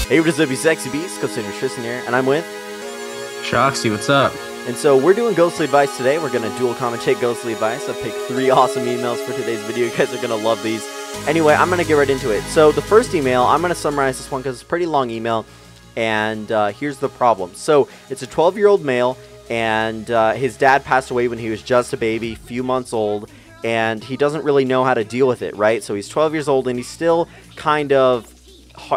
Hey, what is up, you sexy beasts? GhostSickness Tristan here, and I'm with Shoxii, what's up? And so we're doing ghostly advice today. We're going to dual commentate ghostly advice. I picked 3 awesome emails for today's video. You guys are going to love these. Anyway, I'm going to get right into it. So the first email, I'm going to summarize this one because it's a pretty long email. And here's the problem. So it's a 12-year-old male, and his dad passed away when he was just a baby, few months old. And he doesn't really know how to deal with it, right? So he's 12 years old, and he's still kind of...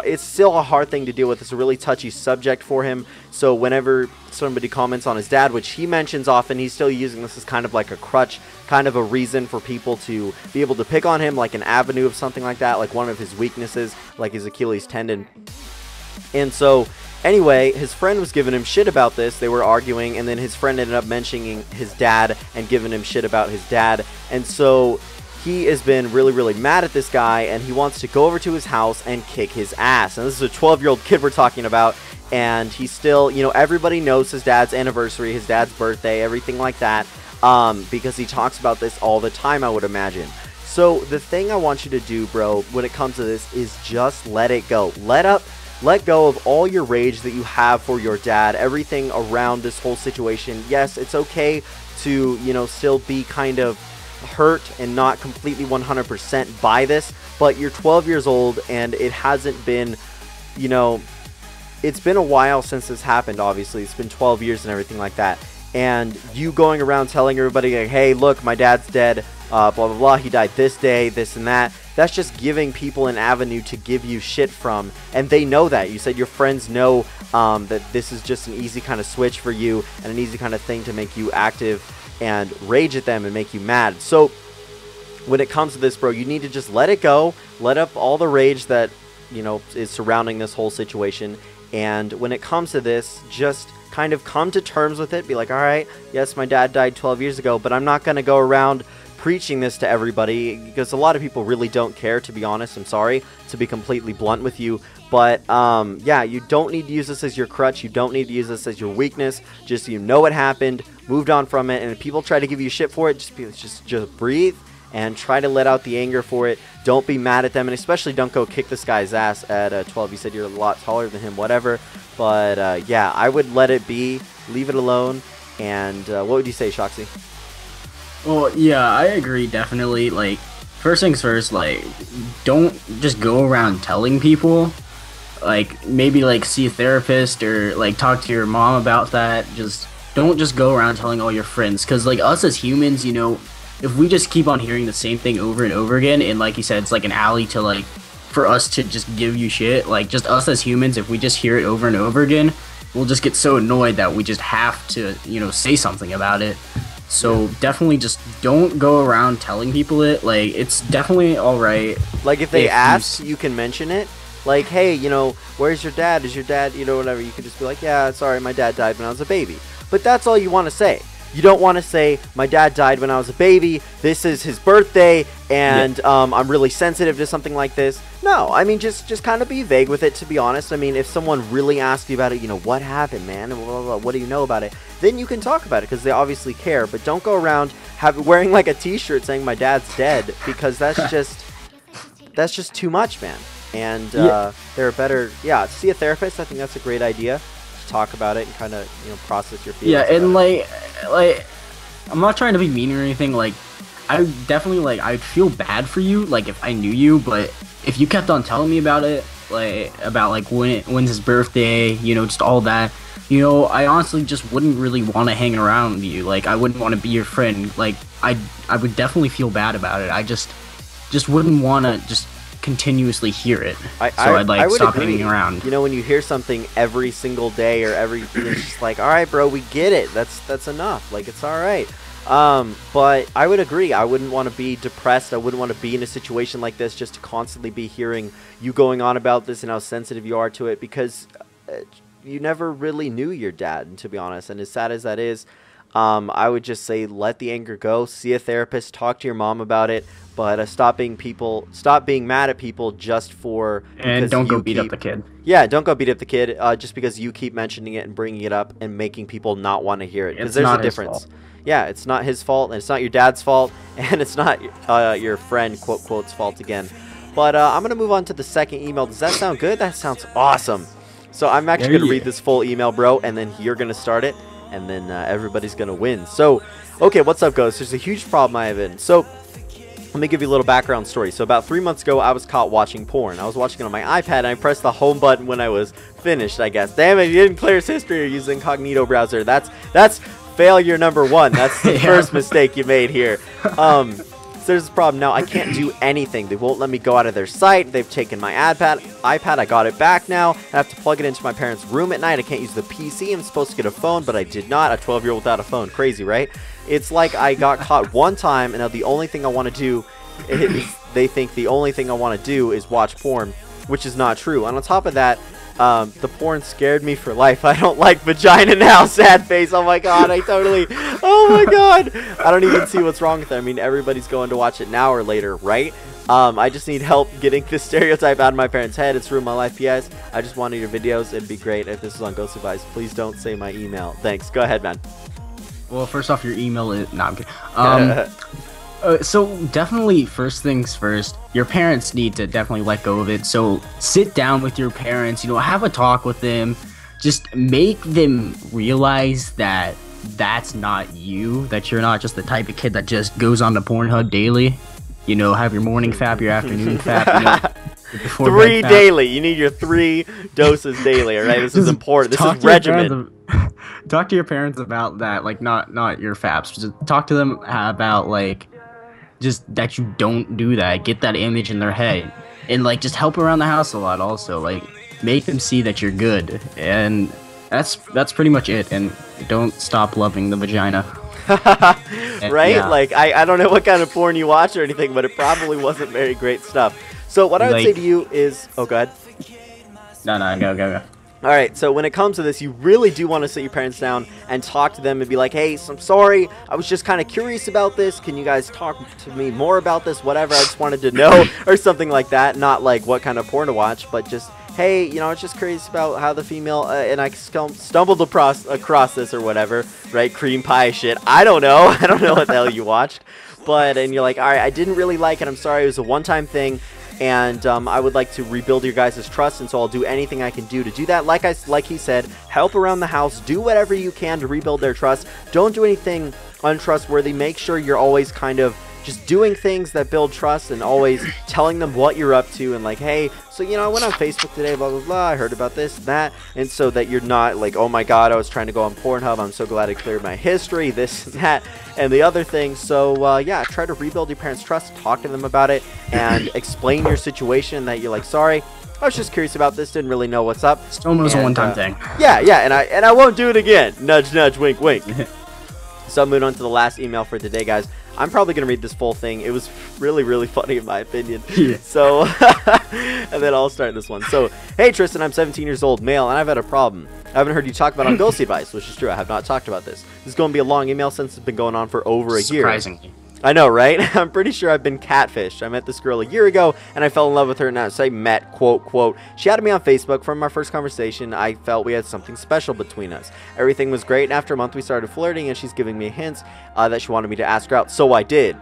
It's still a hard thing to deal with. It's a really touchy subject for him. So whenever somebody comments on his dad, which he mentions often, he's still using this as kind of like a crutch, kind of a reason for people to be able to pick on him, like an avenue of something like that, like one of his weaknesses, like his Achilles tendon. And so anyway, his friend was giving him shit about this. They were arguing, and then his friend ended up mentioning his dad and giving him shit about his dad. And so he has been really mad at this guy, and he wants to go over to his house and kick his ass. And this is a 12-year-old kid we're talking about, and he's still, you know, everybody knows his dad's anniversary, his dad's birthday, everything like that, because he talks about this all the time, I would imagine. So the thing I want you to do, bro, when it comes to this is just let it go. Let go of all your rage that you have for your dad, everything around this whole situation. Yes, it's okay to, you know, still be kind of hurt and not completely 100% by this, but you're 12 years old, and it hasn't been, you know, it's been a while since this happened. Obviously it's been 12 years and everything like that, and you going around telling everybody like, hey, look, my dad's dead, blah blah blah, he died this day, this and that. That's just giving people an avenue to give you shit from, and they know that. You said your friends know that this is just an easy kind of switch for you and an easy kind of thing to make you active and rage at them and make you mad. So when it comes to this, bro, you need to just let it go, let up all the rage that, you know, is surrounding this whole situation. And when it comes to this, just kind of come to terms with it. Be like, all right, yes, my dad died 12 years ago, but I'm not going to go around preaching this to everybody, because a lot of people really don't care, to be honest. I'm sorry to be completely blunt with you, but yeah, you don't need to use this as your crutch. You don't need to use this as your weakness. Just, you know what happened, moved on from it, and if people try to give you shit for it, just breathe and try to let out the anger for it. Don't be mad at them, and especially don't go kick this guy's ass at 12. You said you're a lot taller than him, whatever, but yeah, I would let it be, leave it alone. And what would you say, Shoxii? Well, yeah, I agree, definitely. Like, first things first, like, don't just go around telling people. Like, maybe, like, see a therapist or, like, talk to your mom about that. Just don't just go around telling all your friends. Because, like, us as humans, you know, if we just keep on hearing the same thing over and over again, and like you said, it's like an alley to, like, for us to just give you shit. Like, just us as humans, if we just hear it over and over again, we'll just get so annoyed that we just have to, you know, say something about it. So definitely just don't go around telling people it. Like, it's definitely alright. Like, if they ask, you can mention it. Like, hey, you know, where's your dad? Is your dad, you know, whatever. You could just be like, yeah, sorry, my dad died when I was a baby. But that's all you want to say. You don't want to say, my dad died when I was a baby, this is his birthday, and I'm really sensitive to something like this. No, I mean, just kind of be vague with it, to be honest. I mean, if someone really asks you about it, you know, what happened, man, and blah, blah, blah, what do you know about it, then you can talk about it, because they obviously care. But don't go around wearing like a t-shirt saying my dad's dead, because that's just too much, man. And there are better, see a therapist. I think that's a great idea. Talk about it and kind of, you know, process your feelings. Yeah, and like I'm not trying to be mean or anything. Like, I definitely, like, I'd feel bad for you, like, if I knew you, but if you kept on telling me about it, like, about when's his birthday, you know, just all that, you know, I honestly just wouldn't really want to hang around with you. Like, I wouldn't want to be your friend. Like, I would definitely feel bad about it. I just wouldn't want to just continuously hear it. I'd like stop hanging around. You know, when you hear something every single day or every, it's just like, all right, bro, we get it. That's enough. Like, it's all right. But I would agree. I wouldn't want to be depressed. I wouldn't want to be in a situation like this just to constantly be hearing you going on about this and how sensitive you are to it, because you never really knew your dad, and to be honest, and as sad as that is, I would just say let the anger go, see a therapist, talk to your mom about it, but stop being mad at people just for... And don't go beat up the kid. Yeah, don't go beat up the kid just because you keep mentioning it and bringing it up and making people not want to hear it. Because there's a difference. Yeah, it's not his fault, and it's not your dad's fault, and it's not your friend, quote's fault again. But I'm going to move on to the second email. Does that sound good? That sounds awesome. So I'm actually going to read this full email, bro, and then you're going to start it, and then everybody's going to win. So, okay, what's up, Ghost? There's a huge problem I have in. So, let me give you a little background story. So about 3 months ago, I was caught watching porn. I was watching it on my iPad, and I pressed the home button when I was finished, I guess. Damn it, you didn't clear his history or use the incognito browser. That's failure number 1. That's the first mistake you made here. So there's this problem now. I can't do anything. They won't let me go out of their site. They've taken my iPad. I got it back now. I have to plug it into my parents' room at night. I can't use the PC. I'm supposed to get a phone, but I did not. A 12-year-old without a phone. Crazy, right? It's like I got caught one time, and now the only thing I want to do is they think the only thing I want to do is watch porn, which is not true. And on top of that, the porn scared me for life. I don't like vagina now. Sad face. Oh my god. Oh my god. I don't even see what's wrong with it. I mean, everybody's going to watch it now or later, right? I just need help getting this stereotype out of my parents' head. It's ruined my life. P.S. I just wanted your videos. It'd be great if this was on Ghost Advice. Please don't say my email. Thanks. Go ahead, man. Well, first off, your email is... No, I'm kidding. So definitely, first things first, your parents need to definitely let go of it. So sit down with your parents, have a talk with them. Just make them realize that that's not you, that you're not just the type of kid that just goes on to Pornhub daily. Have your morning fap, your afternoon fap. 3 daily. You need your 3 doses daily, all right? This is important. This is regimen. Talk to your parents about that, like not your faps. Just talk to them about just that you don't do that. Get that image in their head, and just help around the house a lot. Also, make them see that you're good, and that's pretty much it. And don't stop loving the vagina. Right? Yeah. I don't know what kind of porn you watch or anything, but it probably wasn't very great stuff. So what I would say to you is, oh, go ahead. No, go. All right, so when it comes to this, you really do want to sit your parents down and talk to them and be like, hey, so I'm sorry. I was just kind of curious about this. Can you guys talk to me more about this? Whatever. I just wanted to know or something like that. Not like what kind of porn to watch, but just, hey, I was just curious about how the female, and I stumbled across this or whatever, right? Cream pie shit. I don't know. I don't know what the hell you watched. And you're like, all right, I didn't really like it. I'm sorry. It was a one-time thing. And I would like to rebuild your guys' trust, and so I'll do anything I can do to do that. Like he said, help around the house, do whatever you can to rebuild their trust. Don't do anything untrustworthy. Make sure you're always kind of just doing things that build trust and always telling them what you're up to and hey, so I went on Facebook today, blah blah blah, I heard about this and that, and so that you're not like, oh my god, I was trying to go on Pornhub, I'm so glad I cleared my history, this and that and the other thing. So yeah, try to rebuild your parents' trust, talk to them about it, and explain your situation, that you're like, sorry, I was just curious about this, didn't really know what's up. It's almost a one-time thing. Yeah, and I won't do it again. Nudge, nudge, wink, wink. So moving on to the last email for today, guys. I'm probably going to read this full thing. It was really, really funny in my opinion. Yeah. So, and then I'll start this one. So, hey Tristan, I'm 17 years old, male, and I've had a problem. I haven't heard you talk about on Ghost Advice, which is true. I have not talked about this. This is going to be a long email since it's been going on for over a year. Surprisingly. I know, right? I'm pretty sure I've been catfished. I met this girl a year ago, and I fell in love with her, and I say met, quote. She added me on Facebook. From our first conversation, I felt we had something special between us. Everything was great, and after a month, we started flirting, and she's giving me hints that she wanted me to ask her out, so I did.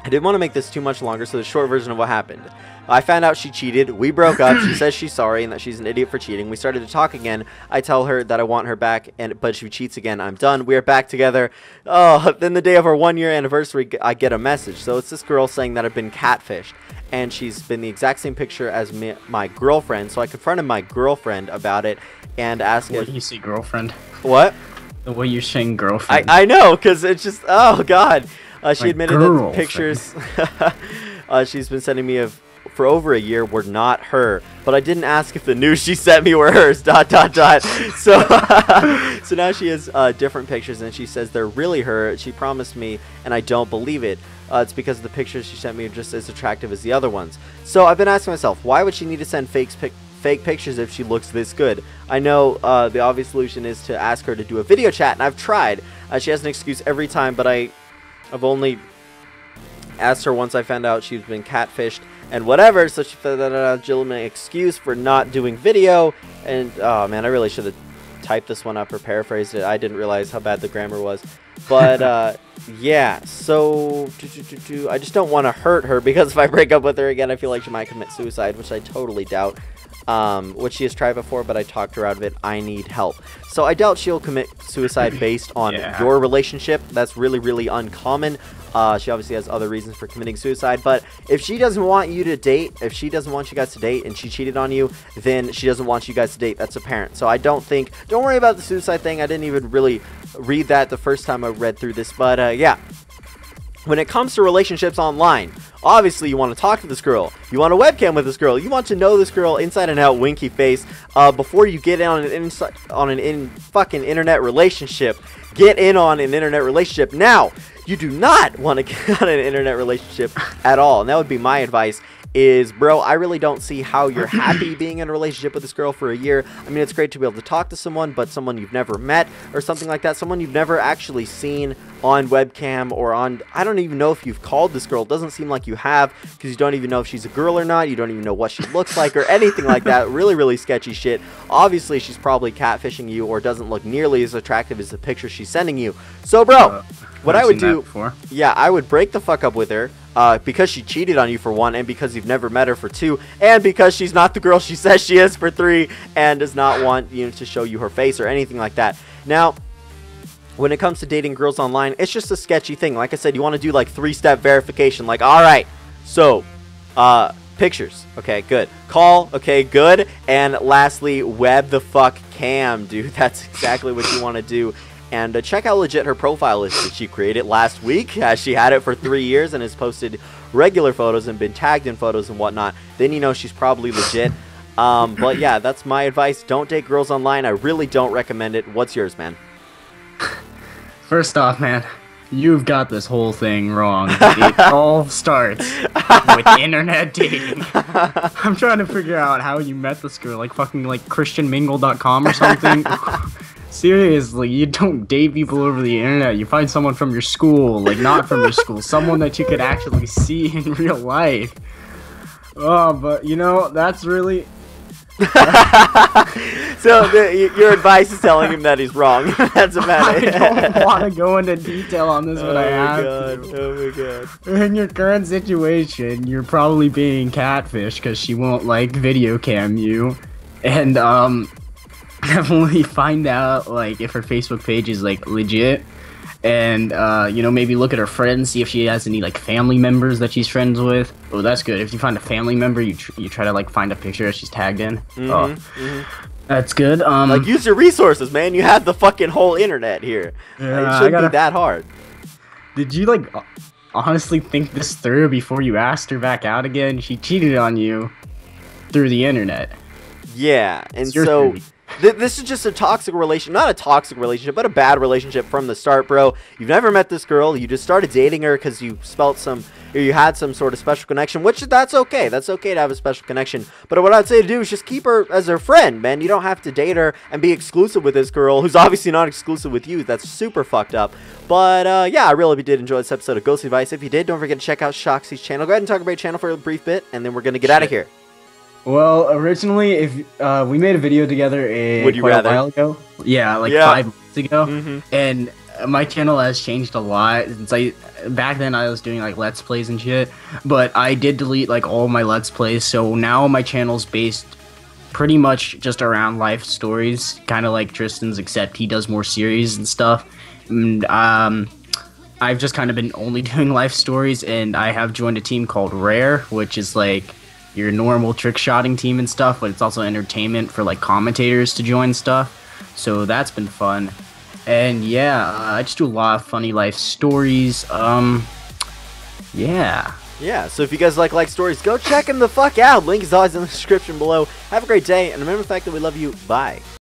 I didn't want to make this too much longer, so the short version of what happened. I found out she cheated. We broke up. She says she's sorry and that she's an idiot for cheating. We started to talk again. I tell her that I want her back, but she cheats again. I'm done. We are back together. Oh, then the day of our 1-year anniversary, I get a message. So it's this girl saying that I've been catfished, and she's been the exact same picture as my girlfriend. So I confronted my girlfriend about it and asked if... What do you say, girlfriend? What? The way you're saying girlfriend. I know, because it's just... Oh, God. She admitted that the pictures she's been sending me for over a year were not her, but I didn't ask if the news she sent me were hers, ... So, so now she has different pictures, and she says they're really her. She promised me, and I don't believe it. It's because the pictures she sent me are just as attractive as the other ones. So I've been asking myself, why would she need to send fake pictures if she looks this good? I know the obvious solution is to ask her to do a video chat, and I've tried. She has an excuse every time, but I've only asked her once I found out she's been catfished and whatever, so she found that a legitimate excuse for not doing video. And oh man, I really should have typed this one up or paraphrased it. I didn't realize how bad the grammar was. But yeah, so I just don't want to hurt her, because if I break up with her again, I feel like she might commit suicide, which I totally doubt. which she has tried before, but I talked her out of it. I need help. So I doubt she'll commit suicide based on your relationship. That's really, really uncommon. She obviously has other reasons for committing suicide, but if she doesn't want you to date, if she doesn't want you guys to date and she cheated on you, then she doesn't want you guys to date. That's apparent. So I don't worry about the suicide thing. I didn't even really read that the first time I read through this, but yeah. When it comes to relationships online, obviously you want to talk to this girl. You want a webcam with this girl. You want to know this girl inside and out, winky face, before you get in on an fucking internet relationship. Get in on an internet relationship now. You do not want to get on an internet relationship at all. And that would be my advice. Is, bro, I really don't see how you're happy being in a relationship with this girl for a year. I mean, it's great to be able to talk to someone, but someone you've never met or something like that, someone you've never actually seen on webcam or on, I don't even know if you've called this girl. It doesn't seem like you have, because you don't even know if she's a girl or not. You don't even know what she looks like or anything like that. Really, really sketchy shit. Obviously, she's probably catfishing you or doesn't look nearly as attractive as the picture she's sending you. So, bro, what I would do, yeah, I would break the fuck up with her. Because she cheated on you for 1, and because you've never met her for 2, and because she's not the girl she says she is for 3, and does not want you to show you her face or anything like that. Now, when it comes to dating girls online, it's just a sketchy thing. Like I said, you want to do like 3-step verification. Like, all right, so pictures, okay, good. Call, okay, good. And lastly, web the fuck cam, dude. That's exactly what you want to do. And check how legit her profile is. Did she create it last week? Has she had it for 3 years and has posted regular photos and been tagged in photos and whatnot? Then you know she's probably legit. But yeah, that's my advice. Don't date girls online. I really don't recommend it. What's yours, man? First off, man, you've got this whole thing wrong. It all starts with internet dating. I'm trying to figure out how you met this girl. Like fucking like christianmingle.com or something. Seriously, you don't date people over the internet. You find someone from your school, like not from your school, someone that you could actually see in real life. Oh, but you know, that's really... So your advice is telling him that he's wrong. That's about it. I don't want to go into detail on this, but I have to. Oh my god. In your current situation, you're probably being catfished because she won't like video cam you. And definitely find out like if her Facebook page is like legit, and you know, maybe look at her friends, see if she has any like family members that she's friends with. Oh, that's good. If you find a family member, you try to like find a picture that she's tagged in. That's good. Like, use your resources, man. You have the fucking whole internet here. Yeah, it shouldn't be that hard. Did you like honestly think this through before you asked her back out again? She cheated on you through the internet. Yeah, and so this is just a toxic relation, not a toxic relationship, but a bad relationship from the start, bro. You've never met this girl. You just started dating her because you you had some sort of special connection, which that's okay. That's okay to have a special connection. But what I'd say to do is just keep her as her friend, man. You don't have to date her and be exclusive with this girl who's obviously not exclusive with you. That's super fucked up. But yeah, I really did enjoy this episode of Ghostly Advice. If you did, don't forget to check out Shoxii's channel. Go ahead and talk about your channel for a brief bit, and then we're going to get out of here. Well, originally, if we made a video together a while ago. Yeah, like 5 months ago. And my channel has changed a lot. Since back then I was doing like Let's Plays and shit. But I did delete like all my Let's Plays. So now my channel's based pretty much just around life stories. Kind of like Tristan's, except he does more series and stuff. And I've just kind of been only doing life stories. And I have joined a team called Rare, which is like your normal trick-shotting team and stuff, but it's also entertainment for like commentators to join stuff. So that's been fun. And yeah, I just do a lot of funny life stories. Yeah, so if you guys like stories, go check them the fuck out. Link is always in the description below. Have a great day, and remember the fact that we love you. Bye.